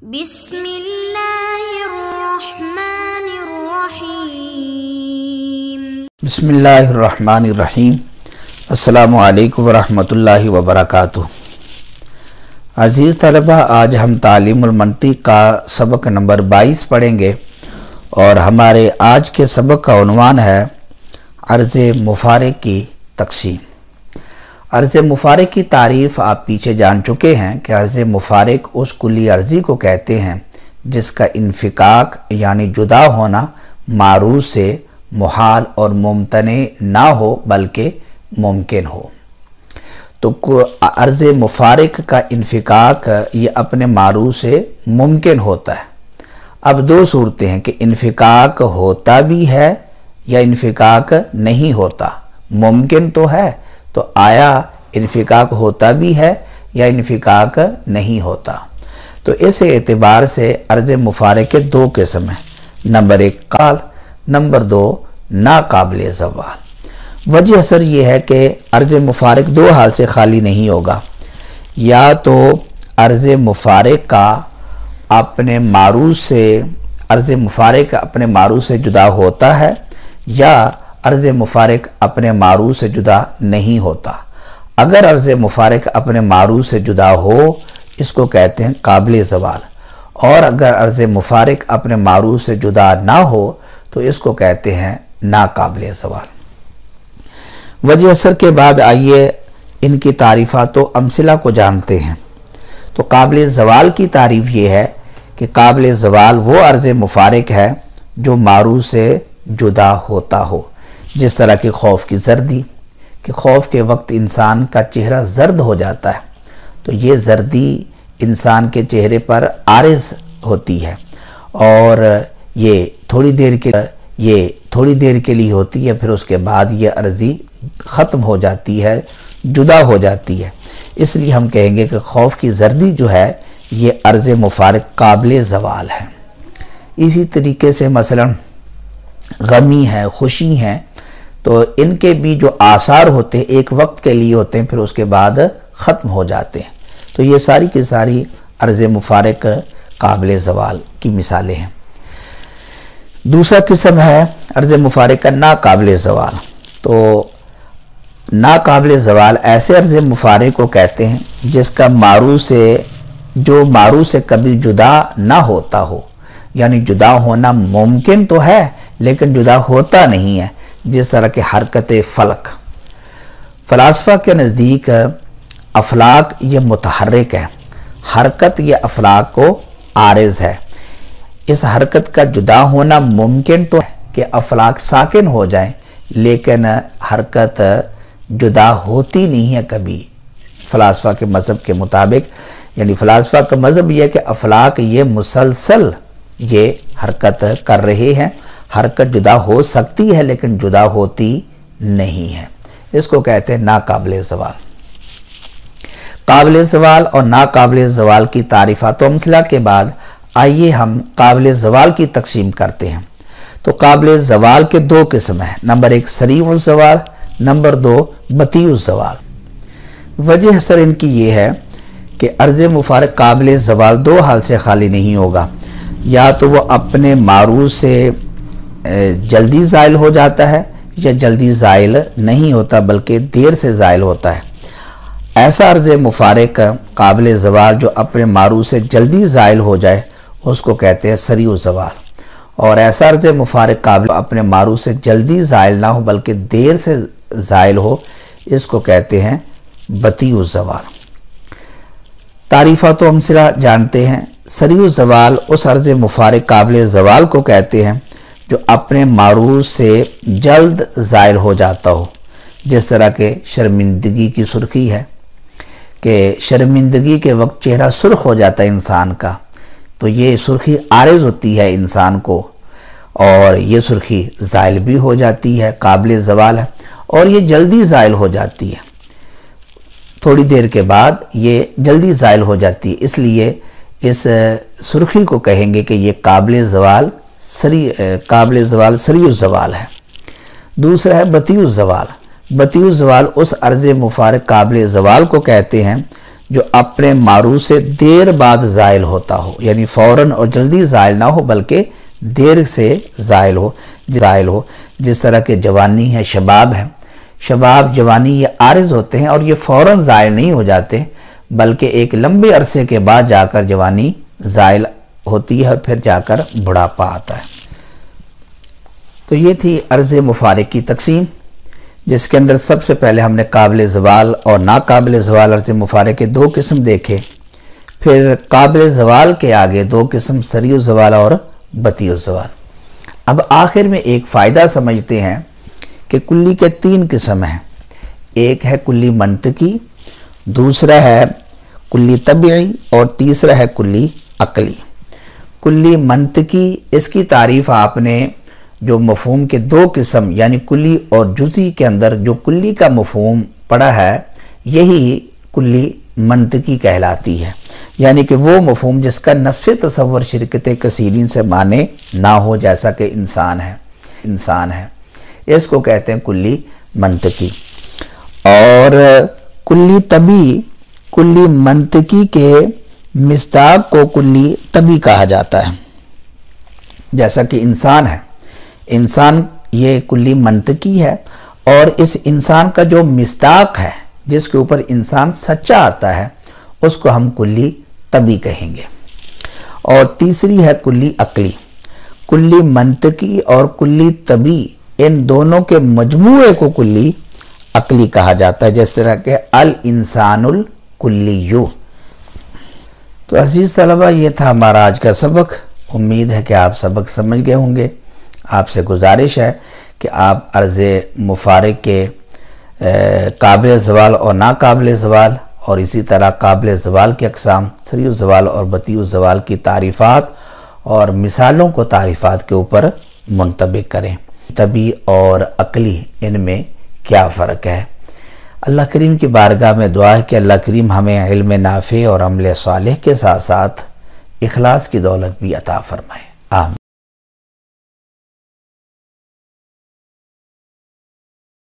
बिस्मिल्लाहिर्रहमानिर्रहीम। अस्सलामु अलैकुम वरहमतुल्लाहि वबरकातुहू। अज़ीज़ तलबा, आज हम तालीमुल मंतिक़ का सबक नंबर 22 पढ़ेंगे और हमारे आज के सबक का उन्वान है अर्ज़े मुफ़ारिक़ की तक़सीम। अर्ज़े मुफ़ारिक़ की तारीफ़ आप पीछे जान चुके हैं कि अर्ज़े मुफ़ारिक़ उस कुल्ली अर्ज़ी को कहते हैं जिसका इन्फ़िकाक यानी जुदा होना मारूज़ से मुहाल और मुमतने ना हो बल्कि मुमकिन हो। तो अर्ज़े मुफ़ारिक़ का इन्फ़िकाक ये अपने मारूज़ से मुमकिन होता है। अब दो सूरतें हैं कि इन्फ़िकाक होता भी है या इन्फ़िकाक नहीं होता। मुमकिन तो है, तो आया इन्फ़िकाक होता भी है या इन्फ़िकाक नहीं होता। तो इस एतबार से अर्ज़े मुफ़ारिक़ के दो किस्म हैं, नंबर 1 काल, नंबर 2 नाकाबिल ज़वाल। वजह असर ये है कि अर्ज़े मुफ़ारिक़ दो हाल से खाली नहीं होगा। या तो अर्ज़े मुफ़ारिक़ का अपने मारूज़ से अर्ज़े मुफ़ारिक़ अपने मारूज़ से जुदा होता है या अर्ज़े मुफ़ारिक़ अपने मारूज़ से जुदा नहीं होता। अगर अर्ज़े मुफ़ारिक़ अपने मारूज़ से जुदा हो इसको कहते हैं काबिल ज़वाल, और अगर अर्ज़े मुफ़ारिक़ अपने मारूज़ से जुदा ना हो तो इसको कहते हैं नाकाबिल ज़वाल। वजह असर के बाद आइए इनकी तारीफ़ात व अमसिला को जानते हैं। तो काबिल ज़वाल की तारीफ़ ये है कि काबिल ज़वाल वो अर्ज़े मुफ़ारिक़ है जो मारूज़ से जुदा होता हो, जिस तरह की खौफ की जर्दी कि खौफ के वक्त इंसान का चेहरा जर्द हो जाता है, तो ये जर्दी इंसान के चेहरे पर आरिज़ होती है और ये थोड़ी देर के लिए होती है, फिर उसके बाद ये अर्ज़ी ख़त्म हो जाती है, जुदा हो जाती है। इसलिए हम कहेंगे कि खौफ की जर्दी जो है ये अर्ज़े मुफ़ारिक़ काबिल ज़वाल है। इसी तरीके से मसलन गमी है, खुशी है, तो इनके भी जो आसार होते हैं एक वक्त के लिए होते हैं, फिर उसके बाद ख़त्म हो जाते हैं। तो ये सारी की सारी अर्ज़े मुफ़ारिक़ काबिल ज़वाल की मिसालें हैं। दूसरा किस्म है अर्ज़े मुफ़ारिक़ का नाकाबिल ज़वाल। तो नाकाबिल ज़वाल ऐसे अर्ज़े मुफ़ारिक़ को कहते हैं जिसका मारूज़ से कभी जुदा ना होता हो, यानी जुदा होना मुमकिन तो है लेकिन जुदा होता नहीं है। जिस तरह के हरकत फ़लक, फ़लासफ़ा के नज़दीक अफ़लाक ये मुतहर्रिक है, हरकत ये अफ़लाक को आरिज़ है। इस हरकत का जुदा होना मुमकिन तो है कि अफ़लाक साकिन हो जाएं, लेकिन हरकत जुदा होती नहीं है कभी फ़लासफ़ा के मज़हब के मुताबिक। यानी फ़लासफ़ा का मज़हब यह है कि अफ़लाक ये मुसलसल ये हरकत कर रहे हैं, हरकत जुदा हो सकती है लेकिन जुदा होती नहीं है। इसको कहते हैं नाकाबिल ज़वाल। काबिल ज़वाल और नाकाबिल ज़वाल की तारीफ़ात व अमसिला के बाद आइए हम काबिल ज़वाल की तक़सीम करते हैं। तो काबिल ज़वाल के दो किस्म हैं, नंबर 1 सरीउल ज़वाल, नंबर 2 बतीउल ज़वाल। वजह असर इनकी ये है कि अर्ज़े मुफ़ारिक़ काबिल ज़वाल दो हाल से खाली नहीं होगा। या तो वो अपने मारूज़ से जल्दी ज़ाइल हो जाता है या जल्दी ज़ाइल नहीं होता बल्कि देर से ज़ाइल होता है। ऐसा अर्ज़े मुफ़ारिक़ काबिल ज़वाल जो अपने मारूज़ से जल्दी ज़ाइल हो जाए उसको कहते हैं सरीउल ज़वाल, और ऐसा अर्ज़े मुफ़ारिक़ काबिल अपने मारूज़ से जल्दी ज़ाइल ना हो बल्कि देर से ज़ाइल हो, इसको कहते हैं बतीउल ज़वाल। तारीफ़ात व अमसिला जानते हैं। सरीउल ज़वाल उस अर्ज़े मुफ़ारिक़ काबिल ज़वाल को कहते हैं जो अपने मारूज़ से जल्द ज़ाइल हो जाता हो, जिस तरह के शर्मिंदगी की सुर्खी है कि शर्मिंदगी के वक्त चेहरा सुर्ख हो जाता है इंसान का, तो ये सुर्खी आरिज़ होती है इंसान को और ये सुर्खी ज़ाइल भी हो जाती है, काबिल ज़वाल है, और ये जल्दी ज़ाइल हो जाती है, थोड़ी देर के बाद ये जल्दी ज़ाइल हो जाती है। इसलिए इस सुर्खी को कहेंगे कि ये काबिल ज़वाल सरीउल ज़वाल है। दूसरा है बतीउल ज़वाल। बतीउल ज़वाल उस अर्ज़े मुफ़ारिक़ काबिल ज़वाल को कहते हैं जो अपने मारू से देर बाद ज़ाइल होता हो, यानी फ़ौरन और जल्दी ज़ाइल ना हो बल्कि देर से ज़ाइल हो। जिस तरह के जवानी है, शबाब है, शबाब जवानी ये आरिज़ होते हैं और ये फ़ौरन ज़ाइल नहीं हो जाते बल्कि एक लंबे अरसे के बाद जाकर जवानी ज़ाइल होती है, फिर जाकर बुढ़ापा आता है। तो ये थी अर्ज़ मुफारिक की तकसीम, जिसके अंदर सबसे पहले हमने काबिल ज़वाल और नाकाबिल ज़वाल अर्ज़ मुफारिक के दो किस्म देखे। फिर काबिल ज़वाल के आगे दो किस्म, सरीउ ज़वाल और बतीउ ज़वाल। अब आखिर में एक फ़ायदा समझते हैं कि कुल्ली के तीन किस्म हैं। एक है कुल्ली मंतकी, दूसरा है कुल्ली तबीई और तीसरा है कुल्ली अकली। कुल्ली मंतकी, इसकी तारीफ़ आपने जो मफ़हूम के दो किस्म यानी कुल्ली और जुज़ी के अंदर जो कुल्ली का मफ़हूम पढ़ा है, यही कुल्ली मंतकी कहलाती है, यानी कि वो मफ़हूम जिसका नफ्स तसव्वुर शिरकत कसीरीन से माने ना हो, जैसा कि इंसान है, इसको कहते हैं कुल्ली मंतकी। और कुल्ली तबी, कुल्ली मंतकी के मिस्दाक को कुल्ली तबी कहा जाता है। जैसा कि इंसान ये कुल्ली मंतकी है और इस इंसान का जो मिस्दाक है, जिसके ऊपर इंसान सच्चा आता है, उसको हम कुल्ली तबी कहेंगे। और तीसरी है कुल्ली अकली। कुल्ली मंतकी और कुल्ली तबी, इन दोनों के मजमूए को कुल्ली अकली कहा जाता है, जिस तरह के अल इंसानुल कुल्लियु। तो अजीज़ तलबा, ये था हमारा आज का सबक। उम्मीद है कि आप सबक समझ गए होंगे। आपसे गुजारिश है कि आप अर्ज़ मुफारिक के काबिल ज़वाल और नाकाबिल ज़वाल और इसी तरह काबिल ज़वाल के अक़साम, सरीउ ज़वाल और बतीउ ज़वाल की तारीफ़ात और मिसालों को तारीफ़ात के ऊपर मुंतबिक करें। तबी और अकली, इनमें क्या फ़र्क है। अल्लाह करीम की बारगाह में दुआ है कि अल्लाह करीम हमें इल्म नाफ़े और अमल सालेह के साथ साथ इखलास की दौलत भी अता फ़रमाए। आमीन।